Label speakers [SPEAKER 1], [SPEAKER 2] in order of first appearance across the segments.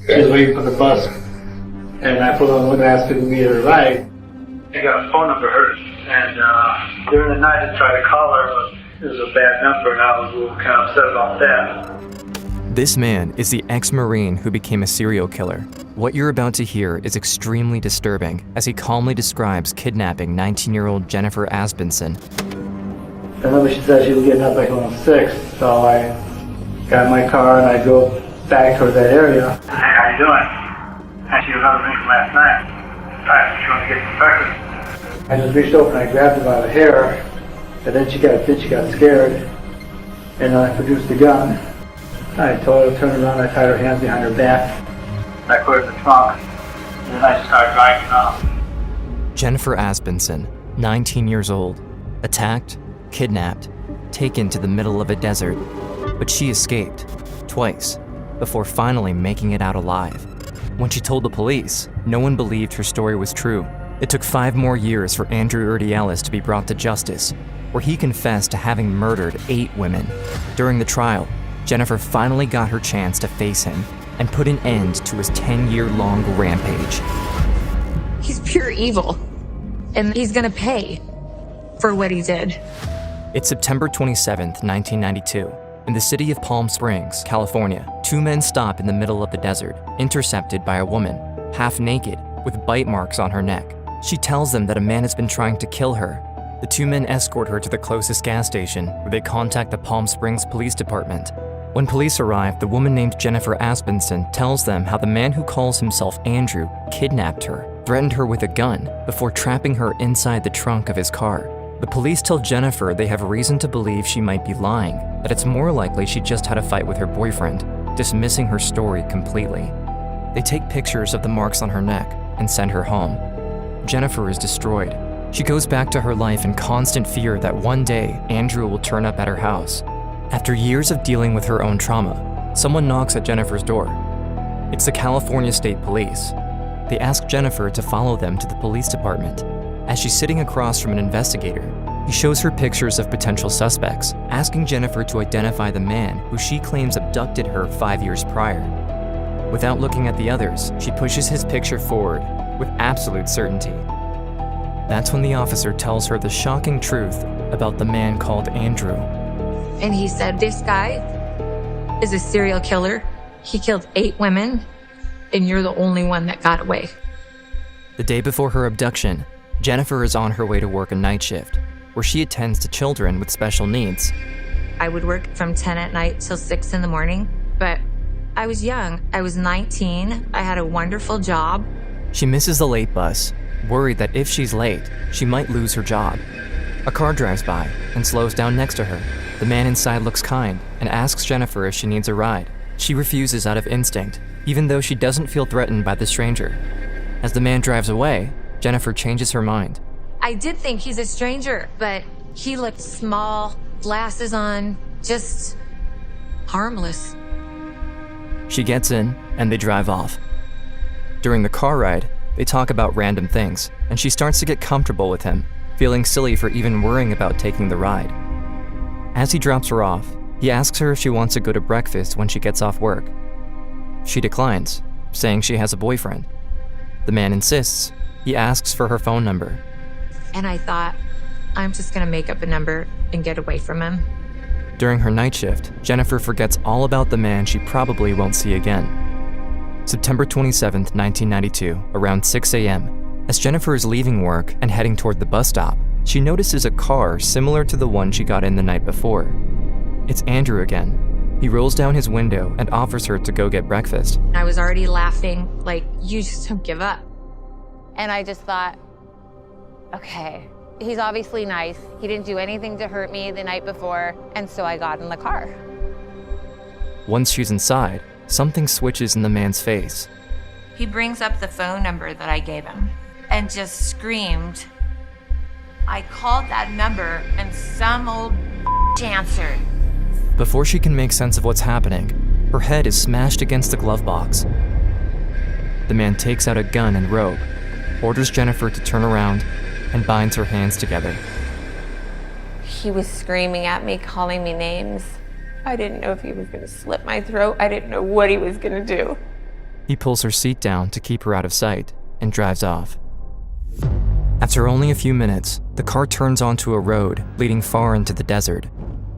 [SPEAKER 1] She was waiting for the bus, and I pulled on and asked her to meet her ride. I got a phone number of hers, and during the night I tried to call her, but it was a bad number, and I was a little kind of upset about that.
[SPEAKER 2] This man is the ex-Marine who became a serial killer. What you're about to hear is extremely disturbing as he calmly describes kidnapping 19-year-old Jenifer Asbenson.
[SPEAKER 1] I remember she said she was getting up like around 6, so I got in my car and I drove back toward that area. Hey, how you doing? And she was on the ring from last night. Alright, she wanted to get some breakfast. I just reached over and I grabbed her by the hair, and then she got scared, and I produced the gun. I told her to turn around, I tied her hands behind her back. I put her in the trunk, and then I started driving off.
[SPEAKER 2] Jenifer Asbenson, 19 years old, attacked, kidnapped, taken to the middle of a desert, but she escaped, twice, before finally making it out alive. When she told the police, no one believed her story was true. It took 5 more years for Andrew Urdiales to be brought to justice, where he confessed to having murdered 8 women. During the trial, Jenifer finally got her chance to face him and put an end to his 10-year-long rampage.
[SPEAKER 3] He's pure evil, and he's gonna pay for what he did.
[SPEAKER 2] It's September 27th, 1992. In the city of Palm Springs, California, 2 men stop in the middle of the desert, intercepted by a woman, half naked, with bite marks on her neck. She tells them that a man has been trying to kill her. The 2 men escort her to the closest gas station, where they contact the Palm Springs Police Department. When police arrive, the woman named Jenifer Asbenson tells them how the man who calls himself Andrew kidnapped her, threatened her with a gun, before trapping her inside the trunk of his car. The police tell Jenifer they have reason to believe she might be lying, that it's more likely she just had a fight with her boyfriend, dismissing her story completely. They take pictures of the marks on her neck and send her home. Jenifer is destroyed. She goes back to her life in constant fear that one day Andrew will turn up at her house. After years of dealing with her own trauma, someone knocks at Jenifer's door. It's the California State Police. They ask Jenifer to follow them to the police department. As she's sitting across from an investigator, he shows her pictures of potential suspects, asking Jenifer to identify the man who she claims abducted her 5 years prior. Without looking at the others, she pushes his picture forward with absolute certainty. That's when the officer tells her the shocking truth about the man called Andrew.
[SPEAKER 3] And he said, this guy is a serial killer. He killed 8 women, and you're the only one that got away.
[SPEAKER 2] The day before her abduction, Jenifer is on her way to work a night shift, where she attends to children with special needs.
[SPEAKER 3] I would work from 10 at night till 6 in the morning, but I was young. I was 19. I had a wonderful job.
[SPEAKER 2] She misses the late bus, worried that if she's late, she might lose her job. A car drives by and slows down next to her. The man inside looks kind and asks Jenifer if she needs a ride. She refuses out of instinct, even though she doesn't feel threatened by the stranger. As the man drives away, Jenifer changes her mind.
[SPEAKER 3] I did think he's a stranger, but he looked small, glasses on, just harmless.
[SPEAKER 2] She gets in and they drive off. During the car ride, they talk about random things, and she starts to get comfortable with him, feeling silly for even worrying about taking the ride. As he drops her off, he asks her if she wants to go to breakfast when she gets off work. She declines, saying she has a boyfriend. The man insists. He asks for her phone number.
[SPEAKER 3] And I thought, I'm just gonna make up a number and get away from him.
[SPEAKER 2] During her night shift, Jenifer forgets all about the man she probably won't see again. September 27th, 1992, around 6 a.m. As Jenifer is leaving work and heading toward the bus stop, she notices a car similar to the one she got in the night before. It's Andrew again. He rolls down his window and offers her to go get breakfast.
[SPEAKER 3] I was already laughing, like, you just don't give up.
[SPEAKER 4] And I just thought, okay, he's obviously nice. He didn't do anything to hurt me the night before, and so I got in the car.
[SPEAKER 2] Once she's inside, something switches in the man's face.
[SPEAKER 3] He brings up the phone number that I gave him and just screamed. I called that number and some old answered.
[SPEAKER 2] Before she can make sense of what's happening, her head is smashed against the glove box. The man takes out a gun and robe, orders Jenifer to turn around, and binds her hands together.
[SPEAKER 4] He was screaming at me, calling me names. I didn't know if he was gonna slit my throat. I didn't know what he was gonna do.
[SPEAKER 2] He pulls her seat down to keep her out of sight and drives off. After only a few minutes, the car turns onto a road leading far into the desert.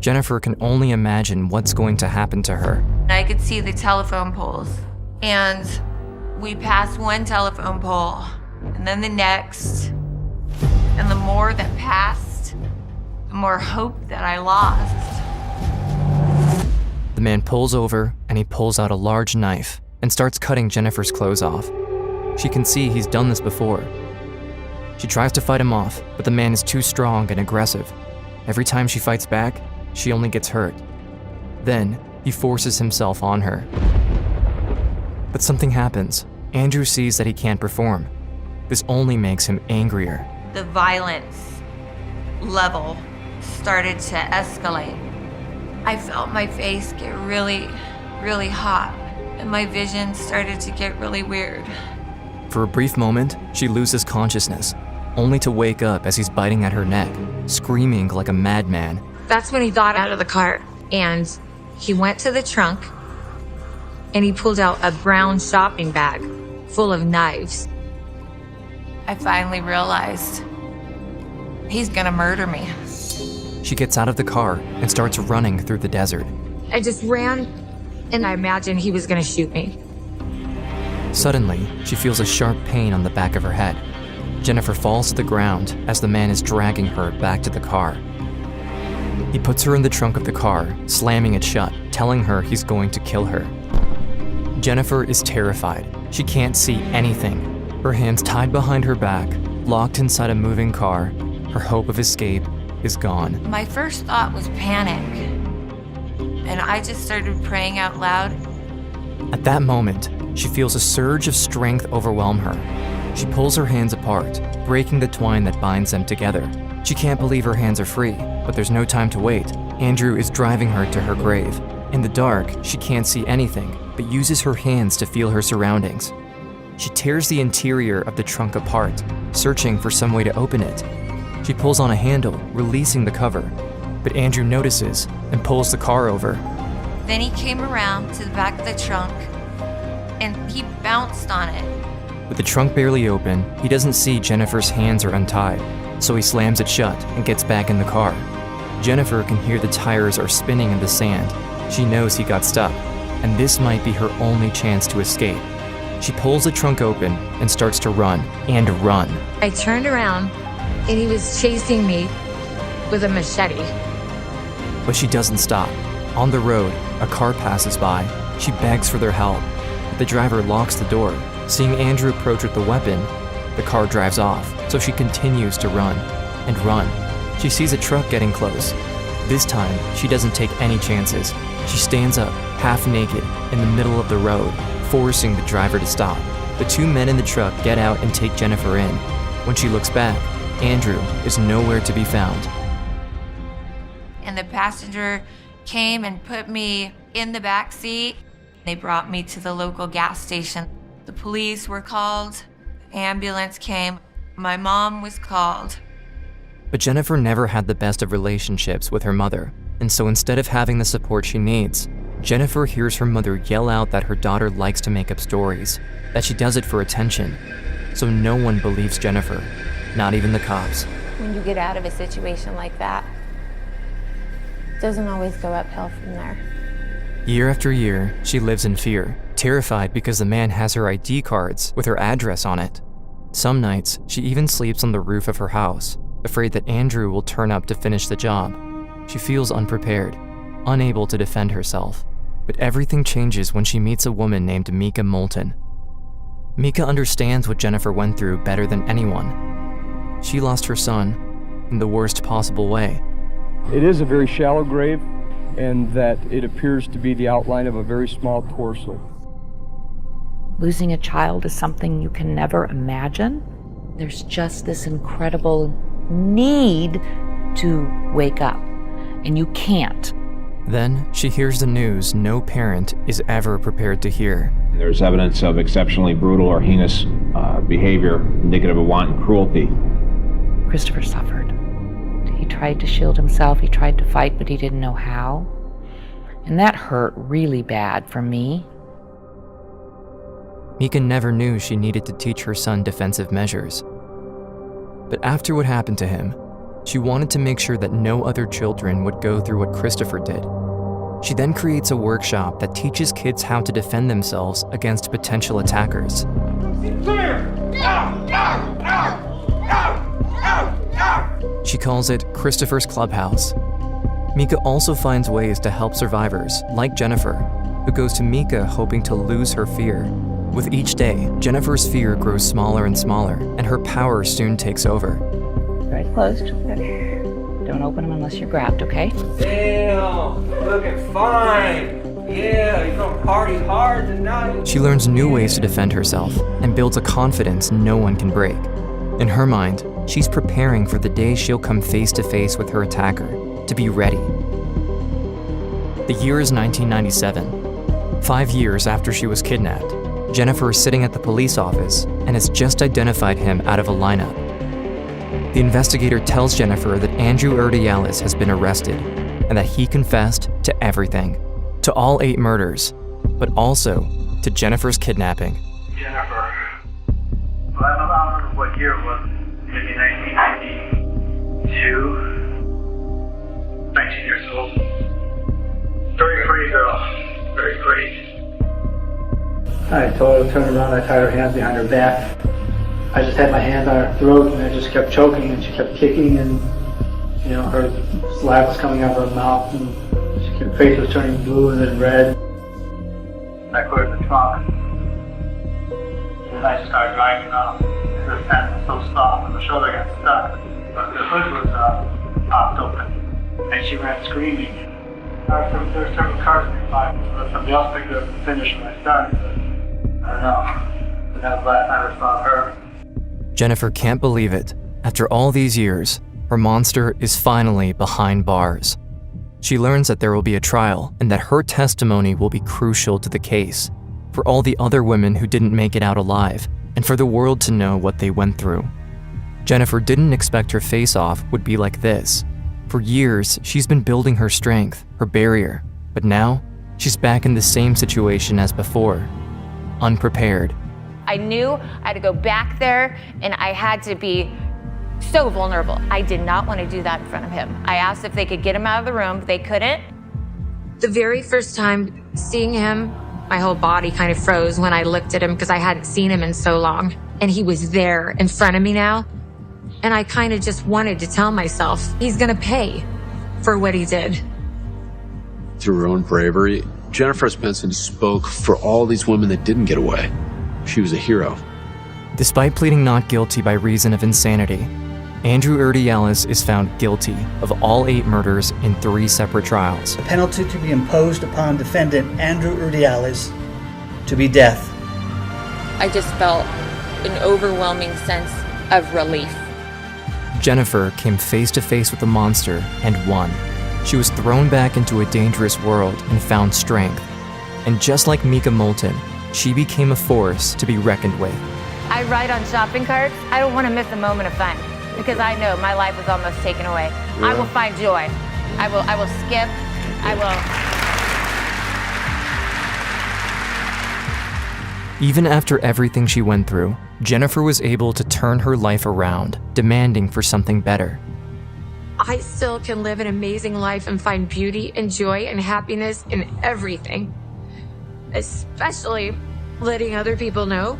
[SPEAKER 2] Jennifer can only imagine what's going to happen to her.
[SPEAKER 3] I could see the telephone poles, and we passed one telephone pole, and then the next, and the more that passed, the more hope that I lost.
[SPEAKER 2] The man pulls over and he pulls out a large knife and starts cutting Jennifer's clothes off. She can see he's done this before. She tries to fight him off, but the man is too strong and aggressive. Every time she fights back, she only gets hurt. Then, he forces himself on her. But something happens. Andrew sees that he can't perform. This only makes him angrier.
[SPEAKER 3] The violence level started to escalate. I felt my face get really, really hot, and my vision started to get really weird.
[SPEAKER 2] For a brief moment, she loses consciousness, only to wake up as he's biting at her neck, screaming like a madman.
[SPEAKER 3] That's when he got out of the car, and he went to the trunk, and he pulled out a brown shopping bag full of knives. I finally realized he's gonna murder me.
[SPEAKER 2] She gets out of the car and starts running through the desert.
[SPEAKER 3] I just ran, and I imagined he was gonna shoot me.
[SPEAKER 2] Suddenly, she feels a sharp pain on the back of her head. Jennifer falls to the ground as the man is dragging her back to the car. He puts her in the trunk of the car, slamming it shut, telling her he's going to kill her. Jennifer is terrified. She can't see anything. Her hands tied behind her back, locked inside a moving car. Her hope of escape is gone.
[SPEAKER 3] My first thought was panic, and I just started praying out loud.
[SPEAKER 2] At that moment, she feels a surge of strength overwhelm her. She pulls her hands apart, breaking the twine that binds them together. She can't believe her hands are free, but there's no time to wait. Andrew is driving her to her grave. In the dark, she can't see anything, but uses her hands to feel her surroundings. She tears the interior of the trunk apart, searching for some way to open it. She pulls on a handle, releasing the cover, but Andrew notices and pulls the car over.
[SPEAKER 3] Then he came around to the back of the trunk, and he bounced on it.
[SPEAKER 2] With the trunk barely open, he doesn't see Jennifer's hands are untied, so he slams it shut and gets back in the car. Jennifer can hear the tires are spinning in the sand. She knows he got stuck, and this might be her only chance to escape. She pulls the trunk open and starts to run and run.
[SPEAKER 3] I turned around, and he was chasing me with a machete.
[SPEAKER 2] But she doesn't stop. On the road, a car passes by. She begs for their help. The driver locks the door. Seeing Andrew approach with the weapon, the car drives off, so she continues to run and run. She sees a truck getting close. This time, she doesn't take any chances. She stands up, half naked, in the middle of the road, forcing the driver to stop. The two men in the truck get out and take Jennifer in. When she looks back, Andrew is nowhere to be found.
[SPEAKER 3] And the passenger came and put me in the back seat. They brought me to the local gas station. The police were called, the ambulance came, my mom was called.
[SPEAKER 2] But Jennifer never had the best of relationships with her mother, and so instead of having the support she needs, Jennifer hears her mother yell out that her daughter likes to make up stories, that she does it for attention. So no one believes Jennifer, not even the cops.
[SPEAKER 4] When you get out of a situation like that, it doesn't always go uphill from there.
[SPEAKER 2] Year after year, she lives in fear, terrified because the man has her ID cards with her address on it. Some nights, she even sleeps on the roof of her house, afraid that Andrew will turn up to finish the job. She feels unprepared, unable to defend herself. But everything changes when she meets a woman named Mika Moulton. Mika understands what Jennifer went through better than anyone. She lost her son in the worst possible way.
[SPEAKER 5] It is a very shallow grave, and that it appears to be the outline of a very small torso.
[SPEAKER 6] Losing a child is something you can never imagine. There's just this incredible need to wake up, and you can't.
[SPEAKER 2] Then she hears the news no parent is ever prepared to hear.
[SPEAKER 7] There's evidence of exceptionally brutal or heinous behavior indicative of wanton cruelty.
[SPEAKER 6] Christopher suffered. He tried to shield himself, he tried to fight, but he didn't know how. And that hurt really bad for me.
[SPEAKER 2] Mika never knew she needed to teach her son defensive measures. But after what happened to him, she wanted to make sure that no other children would go through what Christopher did. She then creates a workshop that teaches kids how to defend themselves against potential attackers. She calls it Christopher's Clubhouse. Mika also finds ways to help survivors, like Jennifer, who goes to Mika hoping to lose her fear. With each day, Jennifer's fear grows smaller and smaller, and her power soon takes over.
[SPEAKER 6] Very closed. Don't open them unless you're grabbed, okay?
[SPEAKER 8] Damn, looking fine. Yeah, you're gonna party hard tonight.
[SPEAKER 2] She learns new ways to defend herself and builds a confidence no one can break. In her mind, she's preparing for the day she'll come face to face with her attacker, to be ready. The year is 1997. 5 years after she was kidnapped, Jennifer is sitting at the police office and has just identified him out of a lineup. The investigator tells Jennifer that Andrew Urdiales has been arrested and that he confessed to everything, to all 8 murders, but also to Jennifer's kidnapping.
[SPEAKER 1] Jennifer. Well, I don't remember what year it was. Maybe 1992. 19 years old. Very pretty girl. Very pretty. I told her to turn around. I tied her hands behind her back. I just had my hand on her throat and I just kept choking and she kept kicking and, you know, her saliva was coming out of her mouth and her face was turning blue and then red. I put her in the trunk. And I just started driving off. The tent was so soft and the shoulder got stuck. But the hood was popped open and she ran screaming. There were several cars nearby. Somebody else picked up the finish when I started, but I don't know. But that was the last time I saw her.
[SPEAKER 2] Jennifer can't believe it. After all these years, her monster is finally behind bars. She learns that there will be a trial and that her testimony will be crucial to the case, for all the other women who didn't make it out alive, and for the world to know what they went through. Jennifer didn't expect her face-off would be like this. For years, she's been building her strength, her barrier, but now, she's back in the same situation as before, unprepared.
[SPEAKER 4] I knew I had to go back there and I had to be so vulnerable. I did not want to do that in front of him. I asked if they could get him out of the room. They couldn't.
[SPEAKER 3] The very first time seeing him, my whole body kind of froze when I looked at him because I hadn't seen him in so long. And he was there in front of me now. And I kind of just wanted to tell myself, he's going to pay for what he did.
[SPEAKER 9] Through her own bravery, Jennifer Spencer spoke for all these women that didn't get away. She was a hero.
[SPEAKER 2] Despite pleading not guilty by reason of insanity, Andrew Urdiales is found guilty of all 8 murders in 3 separate trials.
[SPEAKER 10] The penalty to be imposed upon defendant Andrew Urdiales to be death.
[SPEAKER 4] I just felt an overwhelming sense of relief.
[SPEAKER 2] Jennifer came face to face with the monster and won. She was thrown back into a dangerous world and found strength. And just like Mika Moulton, she became a force to be reckoned with.
[SPEAKER 4] I ride on shopping carts. I don't want to miss a moment of fun because I know my life was almost taken away. Yeah. I will find joy. I will skip. I will.
[SPEAKER 2] Even after everything she went through, Jennifer was able to turn her life around, demanding for something better.
[SPEAKER 3] I still can live an amazing life and find beauty and joy and happiness in everything. Especially letting other people know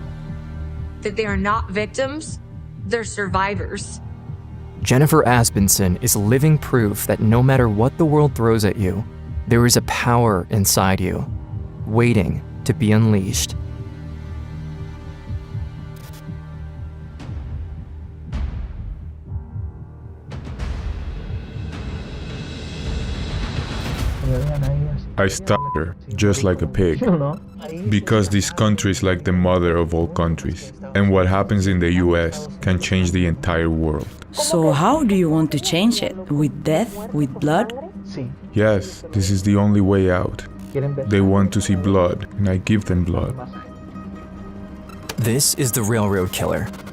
[SPEAKER 3] that they are not victims, they're survivors.
[SPEAKER 2] Jennifer Asbenson is living proof that no matter what the world throws at you, there is a power inside you, waiting to be unleashed.
[SPEAKER 11] I stopped her, just like a pig, because this country is like the mother of all countries, and what happens in the US can change the entire world.
[SPEAKER 12] So how do you want to change it? With death? With blood?
[SPEAKER 11] Yes, this is the only way out. They want to see blood, and I give them blood.
[SPEAKER 2] This is The Railroad Killer,